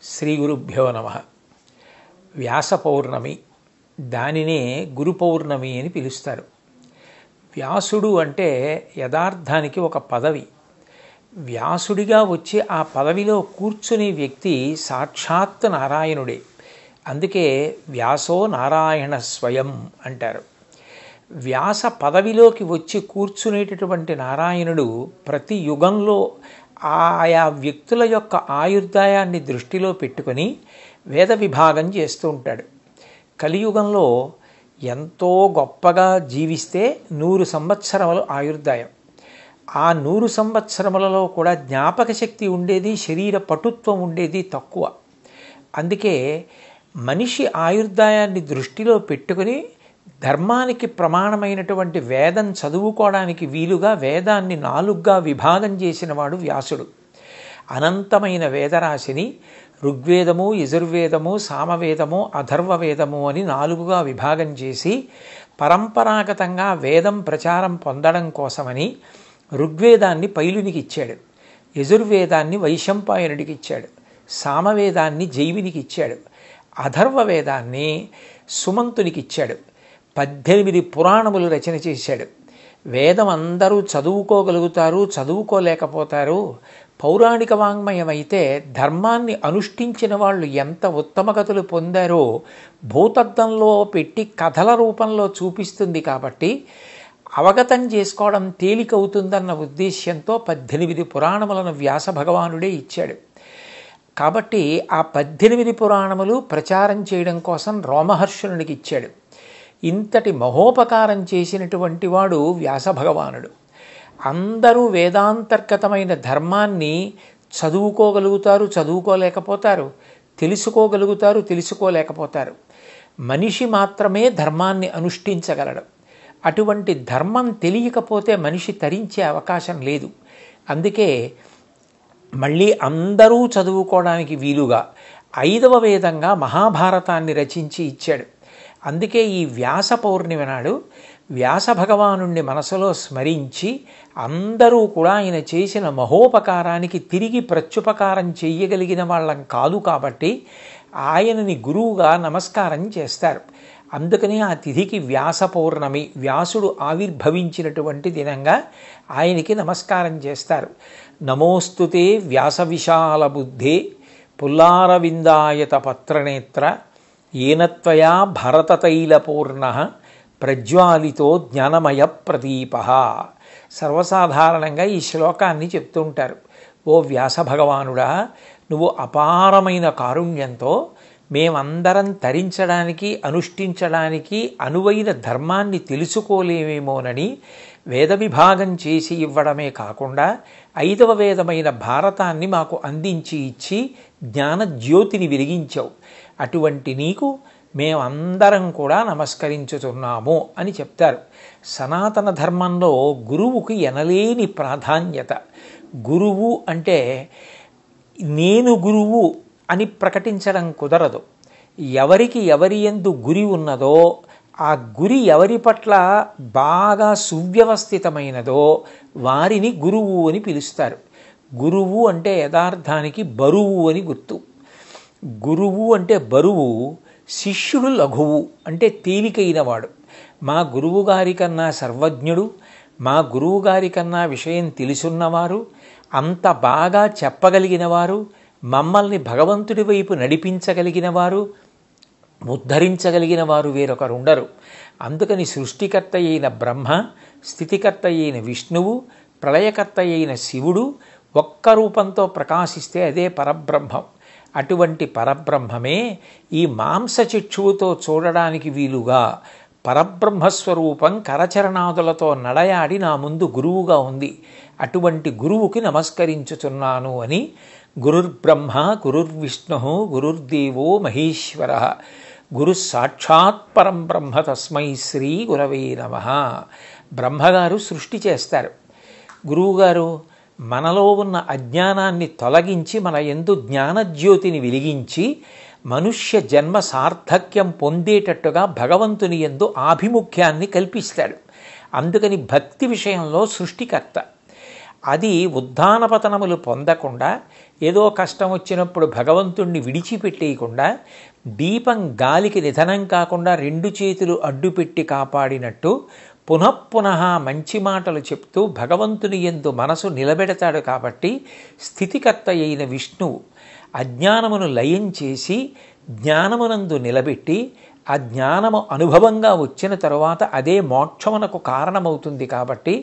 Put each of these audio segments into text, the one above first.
శ్రీ గురుభ్యో నమః. వ్యాస పౌర్ణమి, దానినే గురు పౌర్ణమి అని పిలుస్తారు. వ్యాసుడు అంటే యథార్థానికి ఒక పదవి. వ్యాసుడిగా వచ్చి ఆ పదవిలో కూర్చునే వ్యక్తి సాక్షాత్ నారాయణుడే. అందుకే వ్యాసో నారాయణ స్వయం అంటారు. వ్యాస పదవిలోకి వచ్చి కూర్చునేటటువంటి నారాయణుడు ప్రతి యుగంలో ఆయా వ్యక్తుల యొక్క ఆయుర్దాయాన్ని దృష్టిలో పెట్టుకొని వేద విభాగం చేస్తూ ఉంటాడు. కలియుగంలో ఎంతో గొప్పగా జీవిస్తే 100 సంవత్సరములు ఆయుర్దాయం. ఆ 100 సంవత్సరములలో కూడా జ్ఞాపక శక్తి ఉండేది, శరీర పటుత్వం ఉండేది తక్కువ. అందుకే మనిషి ఆయుర్దాయాన్ని దృష్టిలో పెట్టుకుని ధర్మానికి ప్రమాణమైనటువంటి వేదం చదువుకోవడానికి వీలుగా వేదాన్ని 4గా విభాగం చేసినవాడు వ్యాసుడు. అనంతమైన వేదరాశిని ఋగ్వేదము, యజుర్వేదము, సామవేదము, అథర్వవేదము అని 4గా విభాగం చేసి పరంపరాగతంగా వేదం ప్రచారం పొందడం కోసమని ఋగ్వేదాన్ని పైలునికి ఇచ్చాడు, యజుర్వేదాన్ని వైశంపాయనుడికి ఇచ్చాడు, సామవేదాన్ని జైవినికి ఇచ్చాడు, అథర్వవేదాన్ని సుమంతునికి ఇచ్చాడు. 18 పురాణములు రచన చేశాడు. వేదం అందరూ చదువుకోగలుగుతారు, చదువుకోలేకపోతారు. పౌరాణిక వాంగ్మయం అయితే ధర్మాన్ని అనుష్ఠించిన వాళ్ళు ఎంత ఉత్తమగతులు పొందారో భూతద్దంలో పెట్టి కథల రూపంలో చూపిస్తుంది. కాబట్టి అవగతం చేసుకోవడం తేలికవుతుందన్న ఉద్దేశ్యంతో 18 పురాణములను వ్యాస భగవానుడే ఇచ్చాడు. కాబట్టి ఆ 18 పురాణములు ప్రచారం చేయడం కోసం రోమహర్షునికి ఇచ్చాడు. ఇంతటి మహోపకారం చేసినటువంటి వాడు వ్యాస భగవానుడు. అందరూ వేదాంతర్గతమైన ధర్మాన్ని చదువుకోగలుగుతారు, చదువుకోలేకపోతారు, తెలుసుకోగలుగుతారు, తెలుసుకోలేకపోతారు. మనిషి మాత్రమే ధర్మాన్ని అనుష్ఠించగలడు. అటువంటి ధర్మం తెలియకపోతే మనిషి తరించే అవకాశం లేదు. అందుకే మళ్ళీ అందరూ చదువుకోవడానికి వీలుగా 5వ వేదంగా మహాభారతాన్ని రచించి ఇచ్చాడు. అందుకే ఈ వ్యాస పౌర్ణమి నాడు వ్యాస భగవానుణ్ణి మనసులో స్మరించి అందరూ కూడా ఆయన చేసిన మహోపకారానికి తిరిగి ప్రత్యుపకారం చెయ్యగలిగిన వాళ్ళం కాదు కాబట్టి ఆయనని గురువుగా నమస్కారం చేస్తారు. అందుకని ఆ తిథికి వ్యాస పౌర్ణమి, వ్యాసుడు ఆవిర్భవించినటువంటి దినంగా ఆయనకి నమస్కారం చేస్తారు. నమోస్తుతే వ్యాస విశాల బుద్ధే పుల్లారవిందాయత పత్రనేత్ర ఏనత్వయా భరతతైలపూర్ణ ప్రజ్వాలితో జ్ఞానమయ ప్రదీప. సర్వసాధారణంగా ఈ శ్లోకాన్ని చెప్తూ ఉంటారు. ఓ వ్యాస భగవానుడా, నువ్వు అపారమైన కారుణ్యంతో మేమందరం తరించడానికి, అనుష్ఠించడానికి అనువైన ధర్మాన్ని తెలుసుకోలేమేమోనని వేద విభాగం చేసి ఇవ్వడమే కాకుండా 5వ వేదమైన భారతాన్ని మాకు అందించి ఇచ్చి జ్ఞానజ్యోతిని వెలిగించావు. అటువంటి నీకు మేమందరం కూడా నమస్కరించుతున్నాము అని చెప్తారు. సనాతన ధర్మంలో గురువుకి ఎనలేని ప్రాధాన్యత. గురువు అంటే నేను గురువు అని ప్రకటించడం కుదరదు. ఎవరికి ఎవరి యందు గురి ఉన్నదో, ఆ గురి ఎవరి పట్ల బాగా సువ్యవస్థితమైనదో వారిని గురువు అని పిలుస్తారు. గురువు అంటే యథార్థానికి బరువు అని గుర్తు. గురువు అంటే బరువు, శిష్యుడు లఘువు అంటే తేలికైనవాడు. మా గురువుగారి కన్నా సర్వజ్ఞుడు, మా గురువుగారి కన్నా విషయం తెలుసున్నవారు, అంత బాగా చెప్పగలిగినవారు, మమ్మల్ని భగవంతుడి వైపు నడిపించగలిగిన వారు, ఉద్ధరించగలిగిన వారు వేరొకరు ఉండరు. అందుకని సృష్టికర్త అయిన బ్రహ్మ, స్థితికర్త అయిన విష్ణువు, ప్రళయకర్త అయిన శివుడు ఒక్క రూపంతో ప్రకాశిస్తే అదే పరబ్రహ్మం. అటువంటి పరబ్రహ్మమే ఈ మాంసచక్షువుతో చూడడానికి వీలుగా పరబ్రహ్మస్వరూపం కరచరణాదులతో నడయాడి నా ముందు గురువుగా ఉంది. అటువంటి గురువుకి నమస్కరించుతున్నాను అని గురుర్బ్రహ్మ గురుర్విష్ణు గురుర్దేవో మహేశ్వర గురు సాక్షాత్ పరం బ్రహ్మ తస్మై శ్రీ గురవే నమః. బ్రహ్మగారు సృష్టి చేస్తారు. గురువుగారు మనలో ఉన్న అజ్ఞానాన్ని తొలగించి మన యందు జ్ఞానజ్యోతిని వెలిగించి మనుష్య జన్మ సార్థక్యం పొందేటట్టుగా భగవంతుని యందు ఆభిముఖ్యాన్ని కల్పిస్తాడు. అందుకని భక్తి విషయంలో సృష్టికర్త. అది ఉద్ధానపతనములు పొందకుండా ఏదో కష్టం వచ్చినప్పుడు భగవంతుణ్ణి విడిచిపెట్టేయకుండా దీపం గాలికి నిధనం కాకుండా రెండు చేతులు అడ్డుపెట్టి కాపాడినట్టు పునఃపునః మంచి మాటలు చెప్తూ భగవంతుని యందు మనసు నిలబెడతాడు. కాబట్టి స్థితికర్త అయిన విష్ణువు అజ్ఞానమును లయం చేసి జ్ఞానమునందు నిలబెట్టి ఆ జ్ఞానము అనుభవంగా వచ్చిన తరువాత అదే మోక్షమునకు కారణమవుతుంది. కాబట్టి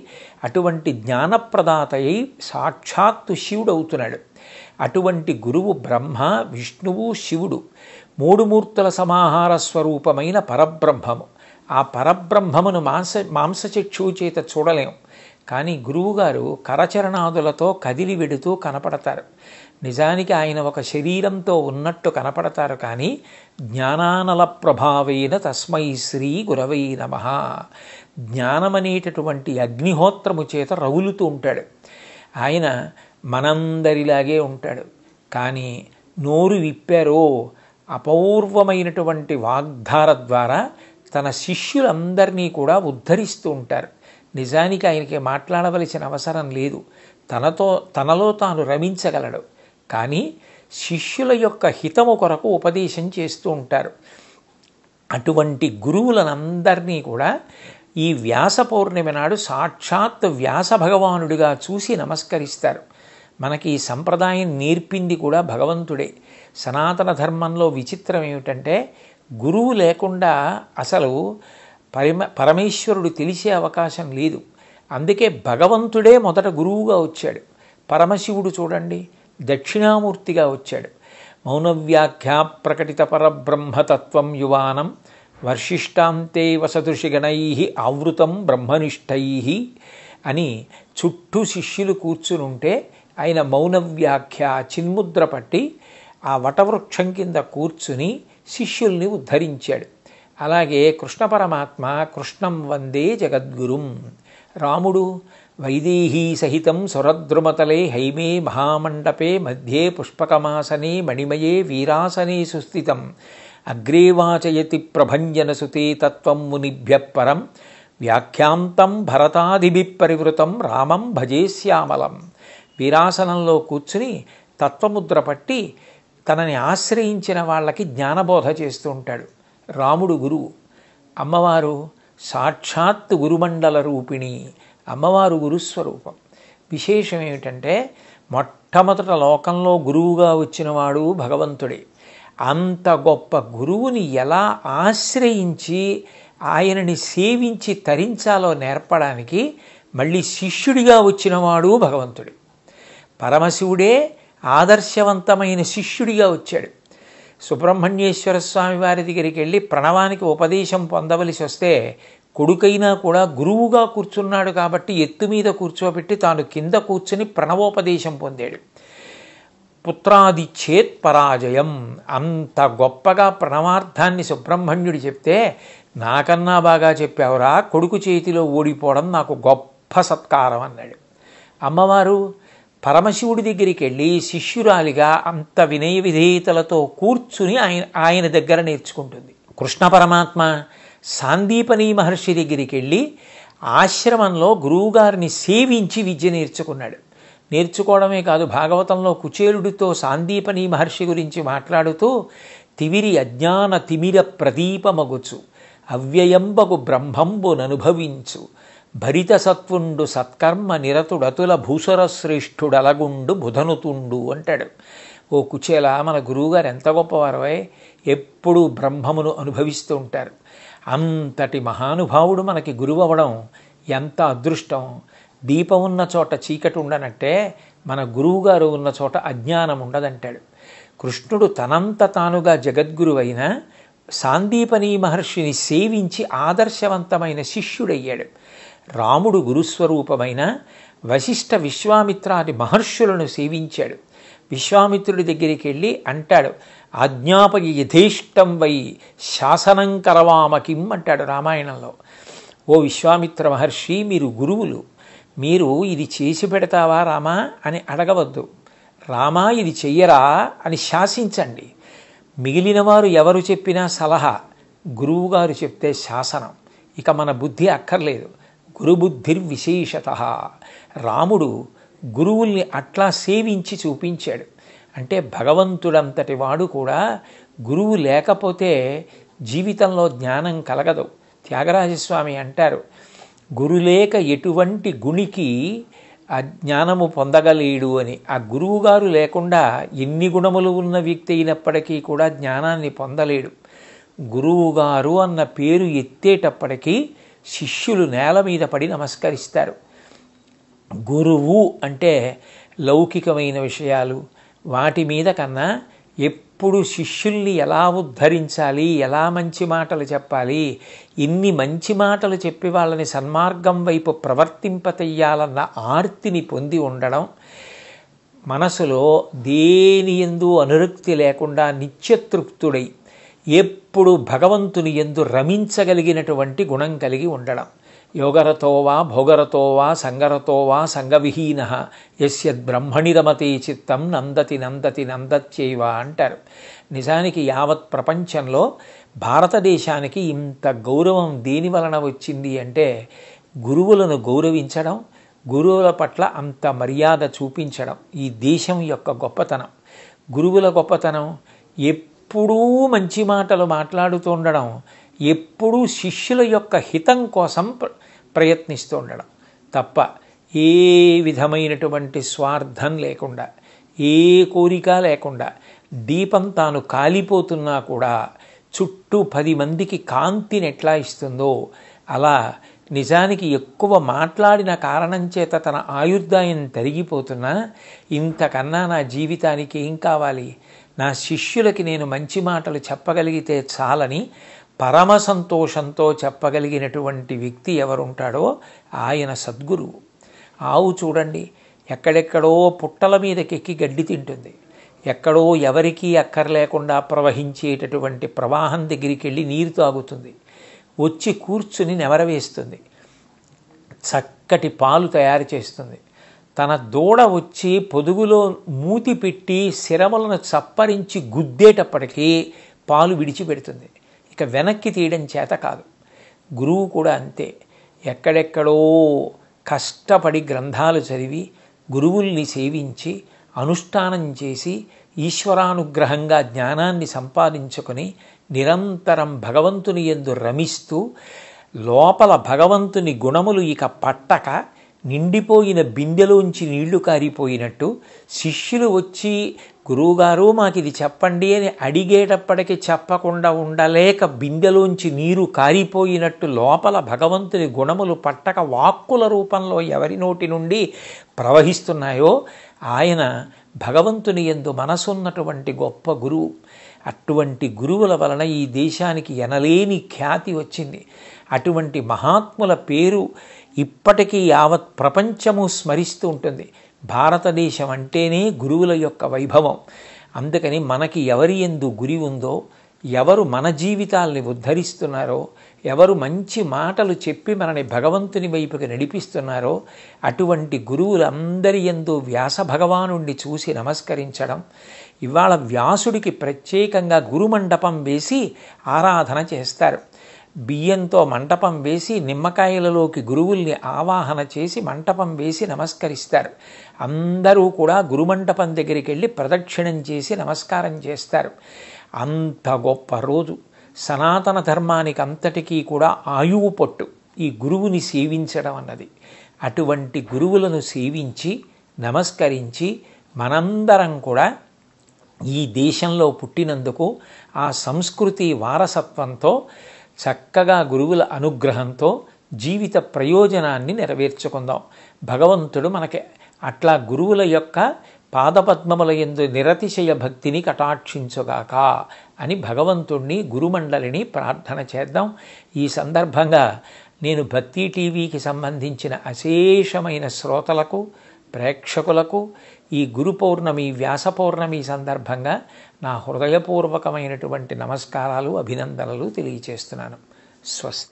అటువంటి జ్ఞానప్రదాత అయి సాక్షాత్తు శివుడవుతున్నాడు. అటువంటి గురువు బ్రహ్మ, విష్ణువు, శివుడు మూడు మూర్తుల సమాహార స్వరూపమైన పరబ్రహ్మము. ఆ పరబ్రహ్మమును మాంసచక్షువు చేత చూడలేం, కానీ గురువుగారు కరచరణాదులతో కదిలి వెడుతూ కనపడతారు. నిజానికి ఆయన ఒక శరీరంతో ఉన్నట్టు కనపడతారు, కానీ జ్ఞానానల ప్రభావేన తస్మై శ్రీ గురవై నమః జ్ఞానమనేటటువంటి అగ్నిహోత్రము చేత రగులుతూ ఉంటాడు. ఆయన మనందరిలాగే ఉంటాడు, కానీ నోరు విప్పారో అపూర్వమైనటువంటి వాగ్ధార ద్వారా తన శిష్యులందరినీ కూడా ఉద్ధరిస్తూ ఉంటారు. నిజానికి ఆయనకి మాట్లాడవలసిన అవసరం లేదు, తనలో తాను రమించగలడు, కానీ శిష్యుల యొక్క హితము కొరకు ఉపదేశం చేస్తూ ఉంటారు. అటువంటి గురువులనందరినీ కూడా ఈ వ్యాస పౌర్ణమి నాడు సాక్షాత్ వ్యాస భగవానుడిగా చూసి నమస్కరిస్తారు. మనకి ఈ సంప్రదాయం నేర్పింది కూడా భగవంతుడే. సనాతన ధర్మంలో విచిత్రం ఏమిటంటే గురువు లేకుండా అసలు పరమేశ్వరుడు తెలిసే అవకాశం లేదు. అందుకే భగవంతుడే మొదట గురువుగా వచ్చాడు. పరమశివుడు చూడండి దక్షిణామూర్తిగా వచ్చాడు. మౌనవ్యాఖ్యా ప్రకటిత పరబ్రహ్మతత్వం యువానం వర్షిష్టాంతే వసదృషిగణై ఆవృతం బ్రహ్మనిష్టై అని చుట్టూ శిష్యులు కూర్చునుంటే ఆయన మౌనవ్యాఖ్య చిన్ముద్ర పట్టి ఆ వటవృక్షం కింద కూర్చుని శిష్యుల్ని ఉద్ధరించాడు. అలాగే కృష్ణ పరమాత్మ కృష్ణం వందే జగద్గురుం. రాముడు వైదేహీ సహితం సురద్రుమతలే హైమే మహామండపే మధ్యే పుష్పకమాసనే మణిమయే వీరాసనే సుస్థితం అగ్రే వాచయతి ప్రభంజనసుతే తత్వం మునిభ్య పరం వ్యాఖ్యాంతం భరతాదిభిః పరివృతం రామం భజే శ్యామలం. వీరాసనంలో కూర్చుని తత్వముద్ర పట్టి తనని ఆశ్రయించిన వాళ్ళకి జ్ఞానబోధ చేస్తూ ఉంటాడు. రాముడు గురువు, అమ్మవారు సాక్షాత్ గురుమండల రూపిణి, అమ్మవారు గురుస్వరూపం. విశేషం ఏమిటంటే మొట్టమొదట లోకంలో గురువుగా వచ్చినవాడు భగవంతుడే. అంత గొప్ప గురువుని ఎలా ఆశ్రయించి ఆయనని సేవించి తరించాలో నేర్పడానికి మళ్ళీ శిష్యుడిగా వచ్చినవాడు భగవంతుడే. పరమశివుడే ఆదర్శవంతమైన శిష్యుడిగా వచ్చాడు. సుబ్రహ్మణ్యేశ్వర స్వామి వారి దగ్గరికి వెళ్ళి ప్రణవానికి ఉపదేశం పొందవలసి వస్తే కొడుకైనా కూడా గురువుగా కూర్చున్నాడు కాబట్టి ఎత్తు మీద కూర్చోబెట్టి తాను కింద కూర్చుని ప్రణవోపదేశం పొందాడు. పుత్రాది చేత్ పరాజయం, అంత గొప్పగా ప్రణవార్థాన్ని సుబ్రహ్మణ్యుడు చెప్తే నాకన్నా బాగా చెప్పావురా, కొడుకు చేతిలో ఓడిపోవడం నాకు గొప్ప సత్కారం అన్నాడు. అమ్మవారు పరమశివుడి దగ్గరికి వెళ్ళి శిష్యురాలిగా అంత వినయ విధేయతలతో కూర్చుని ఆయన దగ్గర నేర్చుకుంటుంది. కృష్ణ పరమాత్మ సాందీపని మహర్షి దగ్గరికి వెళ్ళి ఆశ్రమంలో గురువుగారిని సేవించి విద్య నేర్చుకున్నాడు. నేర్చుకోవడమే కాదు, భాగవతంలో కుచేలుడితో సాందీపని మహర్షి గురించి మాట్లాడుతూ తివిరి అజ్ఞాన తిమిర ప్రదీపమగుచు అవ్యయంబగు బ్రహ్మంబుననుభవించు భరిత సత్వుండు సత్కర్మ నిరతుడతుల భూషర శ్రేష్ఠుడలగుండు బుధనుతుండు అంటాడు. ఓ కుచేల, మన గురువుగారు ఎంత గొప్పవారవే, ఎప్పుడూ బ్రహ్మమును అనుభవిస్తూ ఉంటారు. అంతటి మహానుభావుడు మనకి గురువు అవ్వడం ఎంత అదృష్టం. దీపం ఉన్న చోట చీకటి ఉండనట్టే మన గురువుగారు ఉన్న చోట అజ్ఞానం ఉండదంటాడు. కృష్ణుడు తనంత తానుగా జగద్గురువైన సాందీపని మహర్షిని సేవించి ఆదర్శవంతమైన శిష్యుడయ్యాడు. రాముడు గురుస్వరూపమైన వశిష్ఠ విశ్వామిత్రాది మహర్షులను సేవించాడు. విశ్వామిత్రుడి దగ్గరికి వెళ్ళి అంటాడు, ఆజ్ఞాపయి యథేష్టం వై శాసనం కరవామకిం అంటాడు రామాయణంలో. ఓ విశ్వామిత్ర మహర్షి, మీరు గురువులు, మీరు ఇది చేసి పెడతావా రామా అని అడగవద్దు. రామా ఇది చెయ్యరా అని శాసించండి. మిగిలిన వారు ఎవరు చెప్పినా సలహా, గురువుగారు చెప్తే శాసనం. ఇక మన బుద్ధి అక్కర్లేదు. గురుబుద్ధిర్విశేషత. రాముడు గురువుల్ని అట్లా సేవించి చూపించాడు. అంటే భగవంతుడంతటి వాడు కూడా గురువు లేకపోతే జీవితంలో జ్ఞానం కలగదు. త్యాగరాజస్వామి అంటారు, గురులేక ఎటువంటి గుణికి ఆ జ్ఞానము పొందగలేడు అని. ఆ గురువుగారు లేకుండా ఎన్ని గుణములు ఉన్న వ్యక్తి అయినప్పటికీ కూడా జ్ఞానాన్ని పొందలేడు. గురువుగారు అన్న పేరు ఎత్తేటప్పటికీ శిష్యులు నేల మీద పడి నమస్కరిస్తారు. గురువు అంటే లౌకికమైన విషయాలు వాటి మీద కన్నా ఎప్పుడు శిష్యుల్ని ఎలా ఉద్ధరించాలి, ఎలా మంచి మాటలు చెప్పాలి, ఇన్ని మంచి మాటలు చెప్పి వాళ్ళని సన్మార్గం వైపు ప్రవర్తింపతెయ్యాలన్న ఆర్తిని పొంది ఉండడం, మనసులో దేని యందు అనురక్తి లేకుండా నిత్యతృప్తుడై ఎప్పుడు భగవంతుని యందు రమించగలిగినటువంటి గుణం కలిగి ఉండడం. యోగరతో వా భోగరతో వా సంగరతో వా సంగవిహీన యస్యద్ బ్రహ్మణి రమతే చిత్తం నందతి నందతి నందత్యైవ అంటారు. నిజానికి యావత్ ప్రపంచంలో భారతదేశానికి ఇంత గౌరవం దేని వలన వచ్చింది అంటే గురువులను గౌరవించడం, గురువుల పట్ల అంత మర్యాద చూపించడం ఈ దేశం యొక్క గొప్పతనం. గురువుల గొప్పతనం ఎప్పుడూ మంచి మాటలు మాట్లాడుతూ ఉండడం, ఎప్పుడూ శిష్యుల యొక్క హితం కోసం ప్రయత్నిస్తూ ఉండడం తప్ప ఏ విధమైనటువంటి స్వార్థం లేకుండా, ఏ కోరిక లేకుండా, దీపం తాను కాలిపోతున్నా కూడా చుట్టూ 10 మందికి కాంతిని ఎట్లా ఇస్తుందో అలా నిజానికి ఎక్కువ మాట్లాడిన కారణం చేత తన ఆయుర్దాయం తరిగిపోతున్నా ఇంతకన్నా నా జీవితానికి ఏం కావాలి, నా శిష్యులకి నేను మంచి మాటలు చెప్పగలిగితే చాలని పరమ సంతోషంతో చెప్పగలిగినటువంటి వ్యక్తి ఎవరుంటాడో ఆయన సద్గురువు. ఆవు చూడండి, ఎక్కడెక్కడో పుట్టల మీదకెక్కి గడ్డి తింటుంది, ఎక్కడో ఎవరికీ అక్కర్లేకుండా ప్రవహించేటటువంటి ప్రవాహం దగ్గరికి వెళ్ళి నీరు తాగుతుంది, వచ్చి కూర్చుని నెమరవేస్తుంది, చక్కటి పాలు తయారు చేస్తుంది. తన దూడ వచ్చి పొదుగులో మూతి పెట్టి శిరములను చప్పరించి గుద్దేటప్పటికీ పాలు విడిచిపెడుతుంది. ఇక వెనక్కి తీయడం చేత కాదు. గురువు కూడా అంతే. ఎక్కడెక్కడో కష్టపడి గ్రంథాలు చదివి గురువుల్ని సేవించి అనుష్ఠానం చేసి ఈశ్వరానుగ్రహంగా జ్ఞానాన్ని సంపాదించుకొని నిరంతరం భగవంతుని యందు రమిస్తూ లోపల భగవంతుని గుణములు ఇక పట్టక నిండిపోయిన బిందెలోంచి నీళ్లు కారిపోయినట్టు శిష్యులు వచ్చి గురువుగారు మాకు ఇది చెప్పండి అని అడిగేటప్పటికి చెప్పకుండా ఉండలేక బిందెలోంచి నీరు కారిపోయినట్టు లోపల భగవంతుని గుణములు పట్టక వాక్కుల రూపంలో ఎవరి నోటి నుండి ప్రవహిస్తున్నాయో ఆయన భగవంతుని యందు మనసున్నటువంటి గొప్ప గురువు. అటువంటి గురువుల వలన ఈ దేశానికి ఎనలేని ఖ్యాతి వచ్చింది. అటువంటి మహాత్ముల పేరు ఇప్పటికీ యావత్ ప్రపంచము స్మరిస్తూ ఉంటుంది. భారతదేశం అంటేనే గురువుల యొక్క వైభవం. అందుకని మనకి ఎవరి యందు గురి ఉందో, ఎవరు మన జీవితాల్ని ఉద్ధరిస్తున్నారో, ఎవరు మంచి మాటలు చెప్పి మనని భగవంతుని వైపుకి నడిపిస్తున్నారో అటువంటి గురువులందరి యందు వ్యాస భగవానుణ్ణి చూసి నమస్కరించడం. ఇవాళ వ్యాసుడికి ప్రత్యేకంగా గురుమండపం వేసి ఆరాధన చేస్తారు. బియ్యంతో మంటపం వేసి నిమ్మకాయలలోకి గురువుల్ని ఆవాహన చేసి మంటపం వేసి నమస్కరిస్తారు. అందరూ కూడా గురుమంటపం దగ్గరికి వెళ్ళి ప్రదక్షిణం చేసి నమస్కారం చేస్తారు. అంత గొప్ప రోజు. సనాతన ధర్మానికి అంతటికీ కూడా ఆయువు పట్టు ఈ గురువుని సేవించడం అన్నది. అటువంటి గురువులను సేవించి నమస్కరించి మనందరం కూడా ఈ దేశంలో పుట్టినందుకు ఆ సంస్కృతి వారసత్వంతో చక్కగా గురువుల అనుగ్రహంతో జీవిత ప్రయోజనాన్ని నెరవేర్చుకుందాం. భగవంతుడు మనకి అట్లా గురువుల యొక్క పాదపద్మముల యందు నిరతిశయ భక్తిని కటాక్షించుగాక అని భగవంతుణ్ణి గురుమండలిని ప్రార్థన చేద్దాం. ఈ సందర్భంగా నేను భక్తి టీవీకి సంబంధించిన అశేషమైన శ్రోతలకు, ప్రేక్షకులకు ఈ గురు పౌర్ణమి, వ్యాస పౌర్ణమి సందర్భంగా నా హృదయపూర్వకమైనటువంటి నమస్కారాలు, అభినందనలు తెలియచేస్తున్నాను. స్వస్తి.